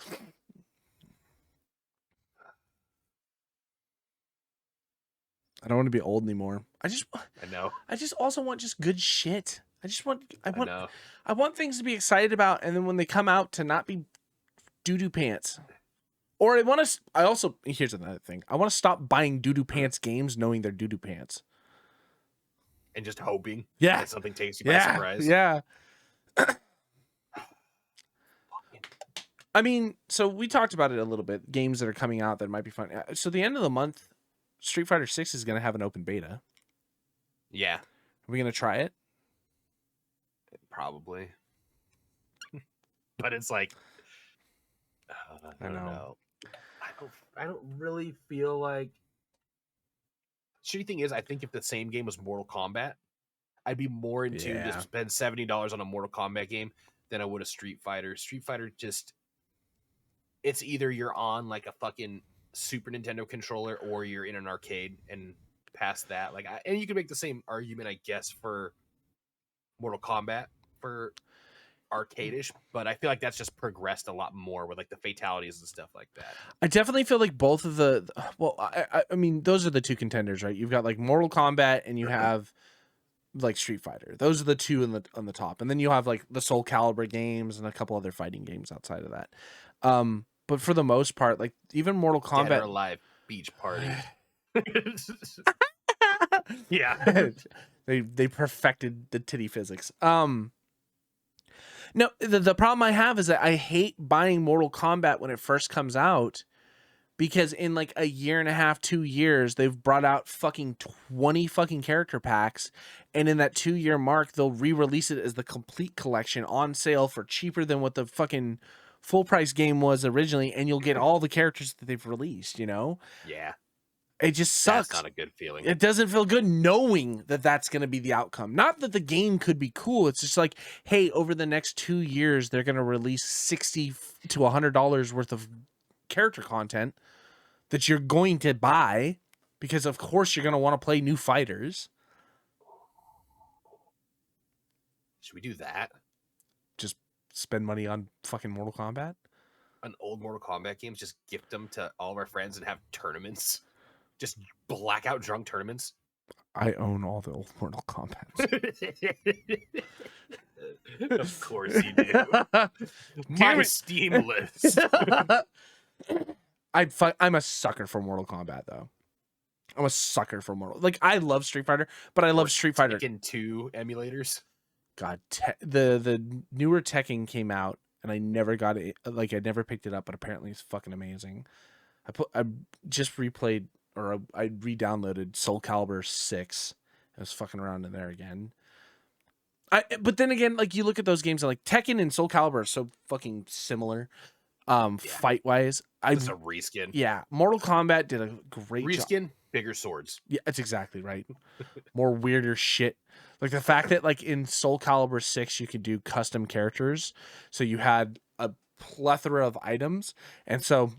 I don't want to be old anymore. I know. I just also want just good shit. I want things to be excited about, and then when they come out to not be doo-doo pants. Or here's another thing. I want to stop buying doo-doo pants games knowing they're doo-doo pants. And just hoping that something takes you by surprise. Yeah. I mean, so we talked about it a little bit. Games that are coming out that might be fun. So the end of the month, Street Fighter 6 is going to have an open beta. Yeah. Are we going to try it? Probably. But it's like, I don't know. I don't really feel like. Shitty thing is, I think if the same game was Mortal Kombat, I'd be more into to spend $70 on a Mortal Kombat game than I would a Street Fighter. Street Fighter just, it's either you're on like a fucking Super Nintendo controller or you're in an arcade, and past that, like, and you can make the same argument, I guess, for Mortal Kombat for arcade-ish, but I feel like that's just progressed a lot more with like the fatalities and stuff like that. I definitely feel like both of the, well, I mean, those are the two contenders, right? You've got like Mortal Kombat and you have like Street Fighter. Those are the two on the top, and then you have like the Soul Calibur games and a couple other fighting games outside of that. But for the most part, like even Mortal Kombat, Dead or Alive Beach Party. Yeah. they perfected the titty physics. No, the problem I have is that I hate buying Mortal Kombat when it first comes out, because in like a year and a half, 2 years, they've brought out fucking 20 fucking character packs, and in that 2-year mark, they'll re-release it as the complete collection on sale for cheaper than what the fucking full price game was originally, and you'll get all the characters that they've released, you know? Yeah. It just sucks. That's not a good feeling. It doesn't feel good knowing that that's going to be the outcome. Not that the game could be cool. It's just like, hey, over the next 2 years, they're going to release $60 to $100 worth of character content that you're going to buy because, of course, you're going to want to play new fighters. Should we do that? Just spend money on fucking Mortal Kombat? On old Mortal Kombat games, just gift them to all of our friends and have tournaments. Just blackout drunk tournaments. I own all the old Mortal Kombat. Of course you do. My Steam list. I'm a sucker for Mortal Kombat, though. I'm a sucker for Mortal. Like, I love Street Fighter, but I love Street Fighter. Tekken 2 emulators. God, the newer Tekken came out, and I never got it. Like, I never picked it up, but apparently it's fucking amazing. I just replayed, or I re-downloaded Soul Calibur 6. I was fucking around in there again. But then again, like, you look at those games and like Tekken and Soul Calibur are so fucking similar, fight wise. It's a reskin. Yeah, Mortal Kombat did a great reskin, bigger swords. Yeah, that's exactly right. More weirder shit. Like the fact that like in Soul Calibur 6 you could do custom characters, so you had a plethora of items, and so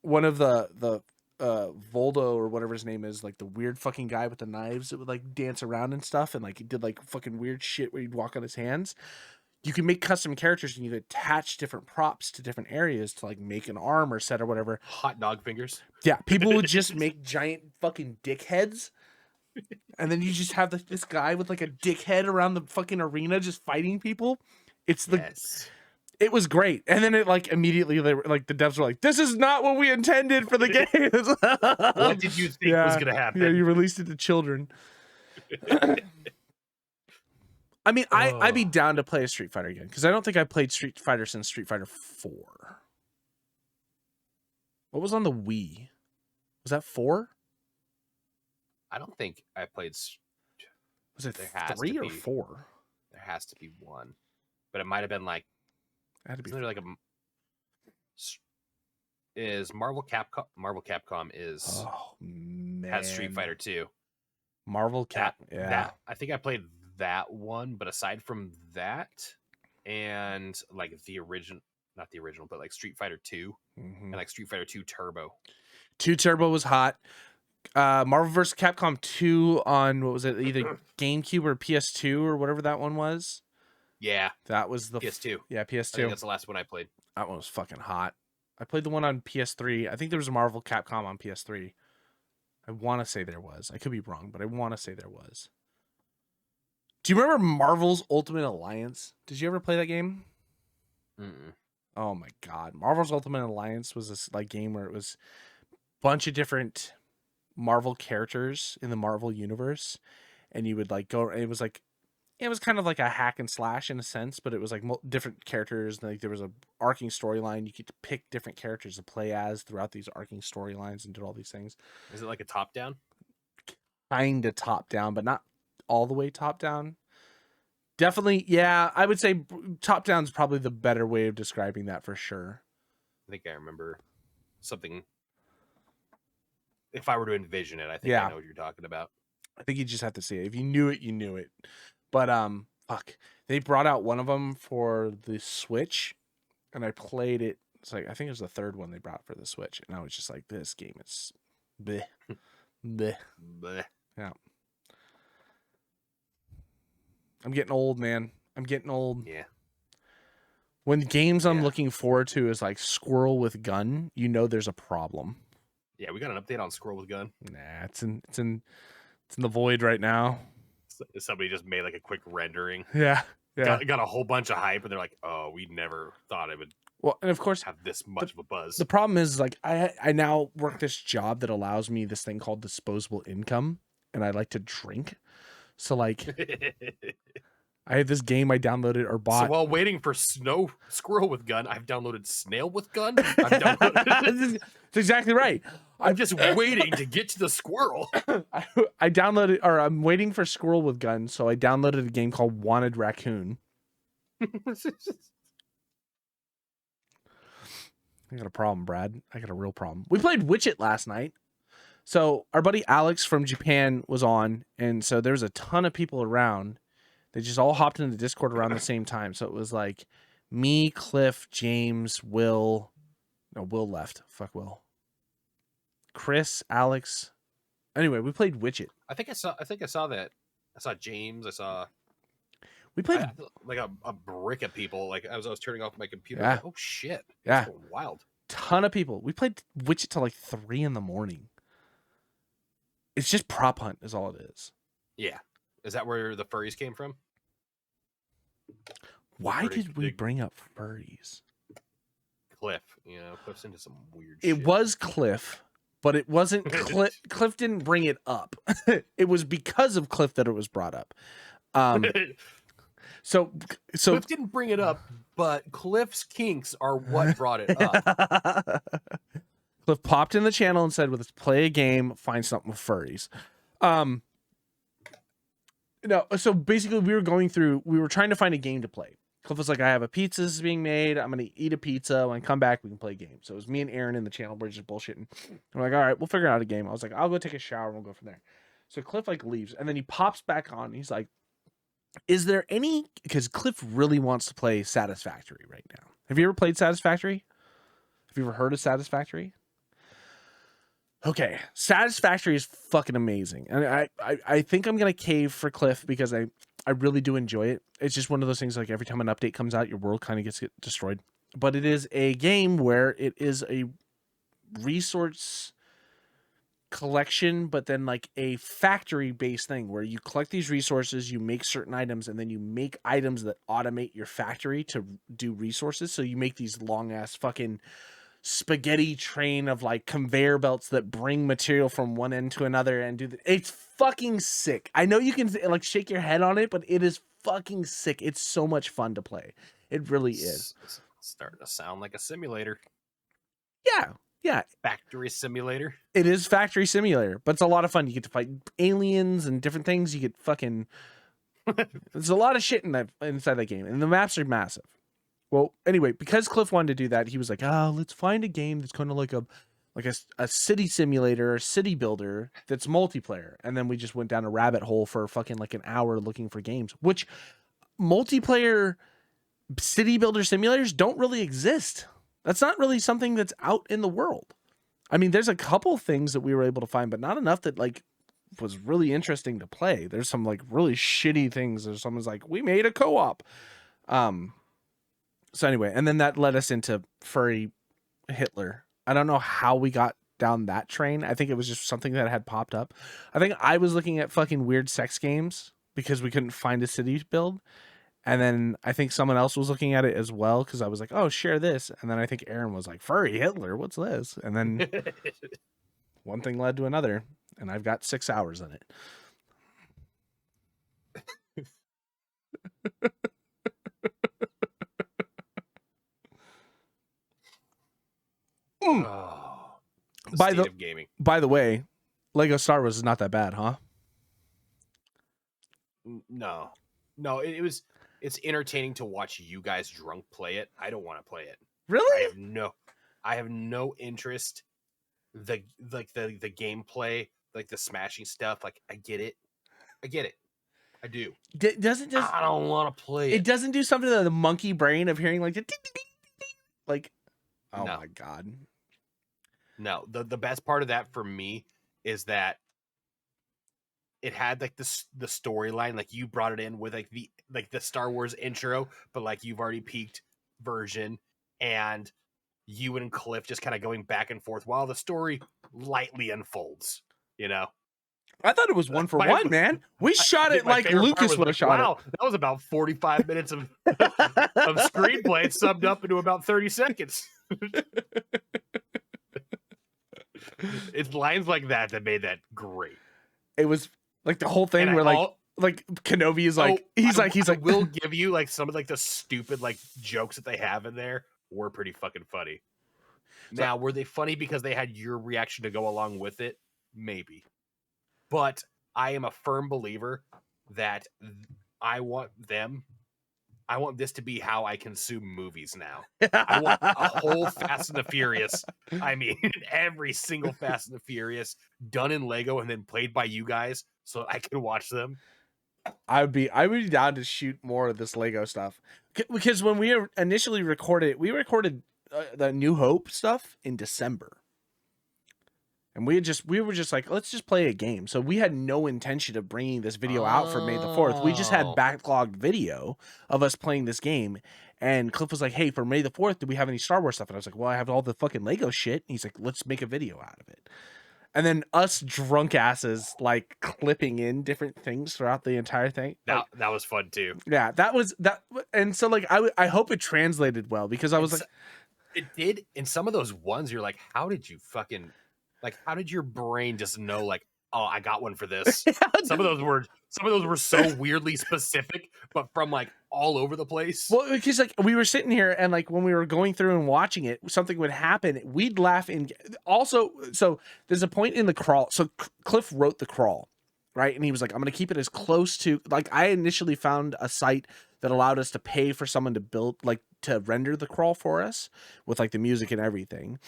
one of the Voldo or whatever his name is, like the weird fucking guy with the knives that would like dance around and stuff, and like he did like fucking weird shit where he'd walk on his hands. You can make custom characters and you could attach different props to different areas to like make an armor set or whatever. Hot dog fingers. Yeah, people would just make giant fucking dick heads. And then you just have this guy with like a dick head around the fucking arena just fighting people. It was great. And then it like immediately they were like the devs were like, this is not what we intended for the game. What did you think was gonna happen? Yeah, you released it to children. I mean, I'd be down to play a Street Fighter again, because I don't think I played Street Fighter since Street Fighter 4. What was on the Wii? Was that 4? I don't think I played. Was it 3 or 4? There has to be one, but it might have been like. It had to be like is Marvel Capcom? Marvel Capcom is has Street Fighter 2. Marvel yeah. I think I played that one, but aside from that, and like the original, not the original, but like Street Fighter 2 and like Street Fighter 2 Turbo. 2 Turbo was hot. Marvel vs. Capcom 2 on, what was it, either GameCube or PS2 or whatever that one was. Yeah, that was the PS2. Yeah, PS2. I think that's the last one I played. That one was fucking hot. I played the one on PS3. I think there was a Marvel Capcom on PS3. I want to say there was. I could be wrong, but I want to say there was. Do you remember Marvel's Ultimate Alliance? Did you ever play that game? Mm-mm. Oh my god, Marvel's Ultimate Alliance was this like game where it was a bunch of different Marvel characters in the Marvel universe, and you would like go. It was like It was kind of like a hack and slash in a sense, but it was like different characters. Like there was a arcing storyline. You get to pick different characters to play as throughout these arcing storylines and do all these things. Is it like a top down? Kind of top down, but not all the way top down. Definitely, yeah. I would say top down is probably the better way of describing that for sure. I think I remember something. If I were to envision it, I think I know what you're talking about. I think you just have to see it. If you knew it, you knew it. But fuck, they brought out one of them for the Switch, and I played it. It's like I think it was the third one they brought for the Switch, and I was just like, this game is bleh, bleh. Bleh. Yeah. I'm getting old, man. I'm getting old. Yeah. When games I'm looking forward to is like Squirrel with Gun, you know there's a problem. Yeah, we got an update on Squirrel with Gun. Nah, it's in the void right now. Somebody just made like a quick rendering. Yeah. Got a whole bunch of hype, and they're like, "Oh, we never thought it would." Well, and of course have this much of a buzz. The problem is like I now work this job that allows me this thing called disposable income, and I like to drink. So like I have this game I downloaded or bought. So while waiting for Squirrel with Gun, I've downloaded Snail with Gun. I've downloaded That's exactly right. I'm just waiting to get to the squirrel. I downloaded, or I'm waiting for Squirrel with Gun, so I downloaded a game called Wanted Raccoon. I got a problem, Brad. I got a real problem. We played Witch It last night. So our buddy Alex from Japan was on, and so there was a ton of people around. They just all hopped into the Discord around the same time. So it was like me, Cliff, James, Will. No, Will left. Fuck Will. Chris, Alex. Anyway, we played Witch It. I think I saw that. I saw James. We played like a brick of people. Like as I was turning off my computer. Yeah. Like, oh shit. Yeah. That's wild. Ton of people. We played Witch It till like 3 a.m. It's just prop hunt is all it is. Yeah. Is that where the furries came from? Why did we bring up furries? Cliff. Cliff's into some weird shit. It was Cliff, but it wasn't Cliff. Cliff didn't bring it up. It was because of Cliff that it was brought up. So Cliff didn't bring it up, but Cliff's kinks are what brought it up. Cliff popped in the channel and said, let's play a game, find something with furries. No, so basically we were trying to find a game to play. Cliff was like, I have a pizza that's being made. I'm going to eat a pizza. When I come back, we can play a game. So it was me and Aaron in the channel. We're just bullshitting. I'm like, all right, we'll figure out a game. I was like, I'll go take a shower and we'll go from there. So Cliff like leaves and then he pops back on. He's like, is there any, because Cliff really wants to play Satisfactory right now. Have you ever played Satisfactory? Have you ever heard of Satisfactory? Okay, Satisfactory is fucking amazing. And I think I'm going to cave for Cliff because I really do enjoy it. It's just one of those things like every time an update comes out, your world kind of gets destroyed. But it is a game where it is a resource collection, but then like a factory-based thing where you collect these resources, you make certain items, and then you make items that automate your factory to do resources. So you make these long-ass fucking spaghetti train of like conveyor belts that bring material from one end to another and it's fucking sick. I know you can like shake your head on it, but it is fucking sick. It's so much fun to play. It really is. It's starting to sound like a simulator. Yeah. Factory simulator. It is factory simulator, but it's a lot of fun. You get to fight aliens and different things. You get fucking there's a lot of shit inside that game, and the maps are massive. Well, anyway, because Cliff wanted to do that, he was like, let's find a game that's kind of like a city simulator or city builder that's multiplayer. And then we just went down a rabbit hole for fucking like an hour looking for games, which multiplayer city builder simulators don't really exist. That's not really something that's out in the world. I mean, there's a couple things that we were able to find, but not enough that like was really interesting to play. There's some like really shitty things. There's someone's like, we made a co-op. So anyway, and then that led us into Furry Hitler. I don't know how we got down that train. I think it was just something that had popped up. I think I was looking at fucking weird sex games because we couldn't find a city build. And then I think someone else was looking at it as well because I was like, oh, share this. And then I think Aaron was like, Furry Hitler, what's this? And then one thing led to another, and I've got 6 hours in it. Oh, the state of gaming. By the way, Lego Star Wars is not that bad, huh? No, it's entertaining to watch you guys drunk play it. I don't want to play it. Really? I have no interest. The gameplay, like the smashing stuff, like I get it. I do. Doesn't just I don't want to play it. It doesn't do something to the monkey brain of hearing like the like. Oh No. my god. No, the best part of that for me is that it had like the storyline, like you brought it in with like the Star Wars intro, but like you've already peaked version, and you and Cliff just kind of going back and forth while the story lightly unfolds. You know, I thought it was one for one, man. We shot it like Lucas would have shot it. That was about 45 minutes of screenplay summed up into about 30 seconds. It's lines like that made that great. It was like the whole thing where like Kenobi is like I will give you like some of like the stupid like jokes that they have in there were pretty fucking funny. Now, were they funny because they had your reaction to go along with it? Maybe. But I am a firm believer that I want this to be how I consume movies now. I want a whole Fast and the Furious. I mean, every single Fast and the Furious done in Lego and then played by you guys so I can watch them. I would be down to shoot more of this Lego stuff. Because when we initially recorded, we recorded the New Hope stuff in December. And we were just like, let's just play a game. So we had no intention of bringing this video out for May the 4th. We just had backlogged video of us playing this game. And Cliff was like, hey, for May the 4th, do we have any Star Wars stuff? And I was like, well, I have all the fucking Lego shit. And he's like, let's make a video out of it. And then us drunk asses like clipping in different things throughout the entire thing. That was fun too. Yeah, that was that. And so like, I hope it translated well, because I was like, it did. In some of those ones, you're like, how did you fucking... Like, how did your brain just know, like, oh, I got one for this? Some of those were so weirdly specific, but from like all over the place. Well, because like we were sitting here and like when we were going through and watching it, something would happen. We'd laugh. And also, so there's a point in the crawl. So Cliff wrote the crawl, right? And he was like, I'm going to keep it as close to, like, I initially found a site that allowed us to pay for someone to build, like, to render the crawl for us with like the music and everything.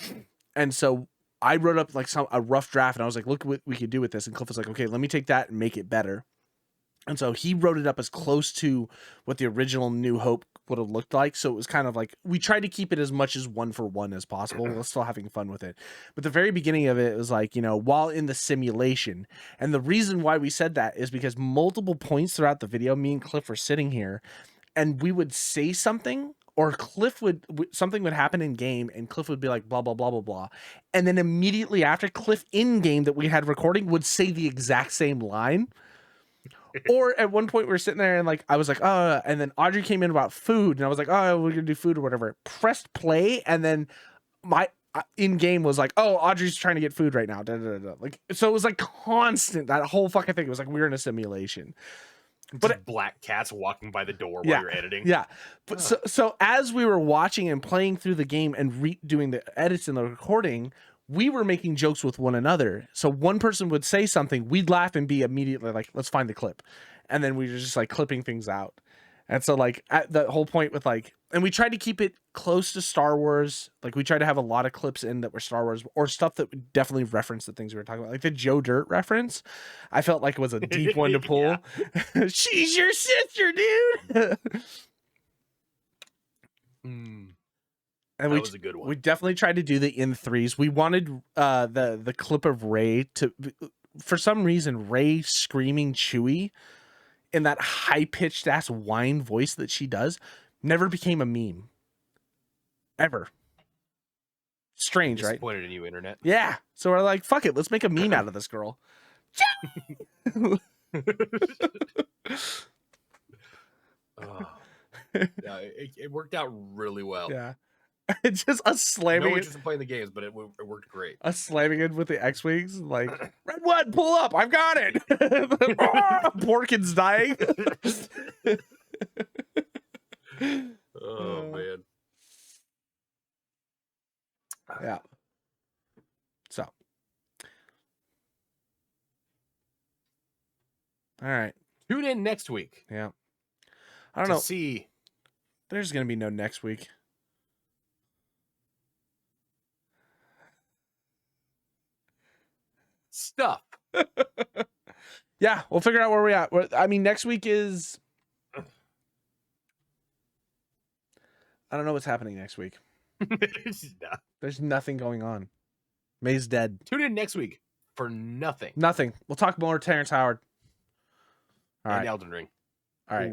And so I wrote up like a rough draft, and I was like, look what we could do with this. And Cliff was like, okay, let me take that and make it better. And so he wrote it up as close to what the original New Hope would have looked like. So it was kind of like, we tried to keep it as much as one for one as possible. We're still having fun with it. But the very beginning of it was like, you know, while in the simulation. And the reason why we said that is because multiple points throughout the video, me and Cliff were sitting here and we would say something, or Cliff something would happen in game and Cliff would be like, blah, blah, blah, blah, blah. And then immediately after, Cliff in game that we had recording would say the exact same line. Or at one point we were sitting there and like, I was like, oh, and then Audrey came in about food and I was like, oh, we're going to do food or whatever. Pressed play. And then my in game was like, oh, Audrey's trying to get food right now. Da, da, da, da. Like, so it was like constant, that whole fucking thing. It was like, we were in a simulation. But black cats walking by the door while you're editing. Yeah. But so as we were watching and playing through the game and doing the edits and the recording, we were making jokes with one another. So one person would say something, we'd laugh and be immediately like, let's find the clip. And then we were just like clipping things out. And so like at the whole point with like, and we tried to keep it close to Star Wars. Like we tried to have a lot of clips in that were Star Wars or stuff that would definitely reference the things we were talking about. Like the Joe Dirt reference, I felt like it was a deep one to pull. She's your sister, dude. And that was a good one. We definitely tried to do the in threes. We wanted the clip of Rey to, for some reason, Rey screaming Chewie in that high-pitched ass whine voice that she does never became a meme. Ever. Strange, right? Disappointed in you, internet. Yeah. So we're like, fuck it, let's make a meme out of this girl. Yeah, it worked out really well. Yeah. It's just us slamming. No interest in playing the games, but it worked great. Us slamming it with the X-Wings, like, Red One, pull up, I've got it. Porkins dying. Oh man. Yeah. So. All right. Tune in next week. Yeah. I don't know. See. There's going to be no next week. Stuff. Yeah, we'll figure out where we're at. I mean, next week is... I don't know what's happening next week. There's nothing going on. May's dead. Tune in next week for nothing. Nothing. We'll talk more Terrence Howard. All and right. Elden Ring. All right.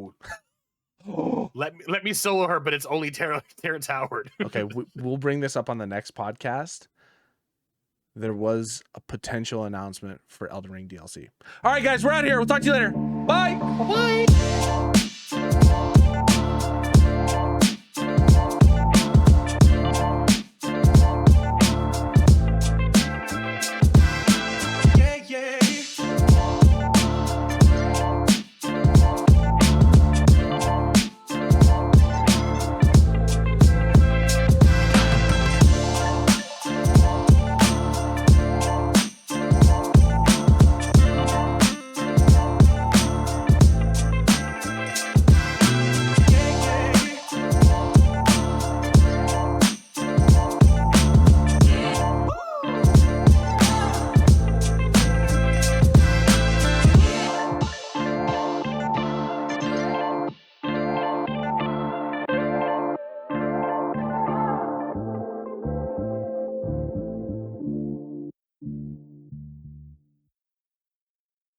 Let me solo her, but it's only Terrence Howard. Okay, we'll bring this up on the next podcast. There was a potential announcement for Elden Ring DLC. All right, guys, we're out of here. We'll talk to you later. Bye. Bye.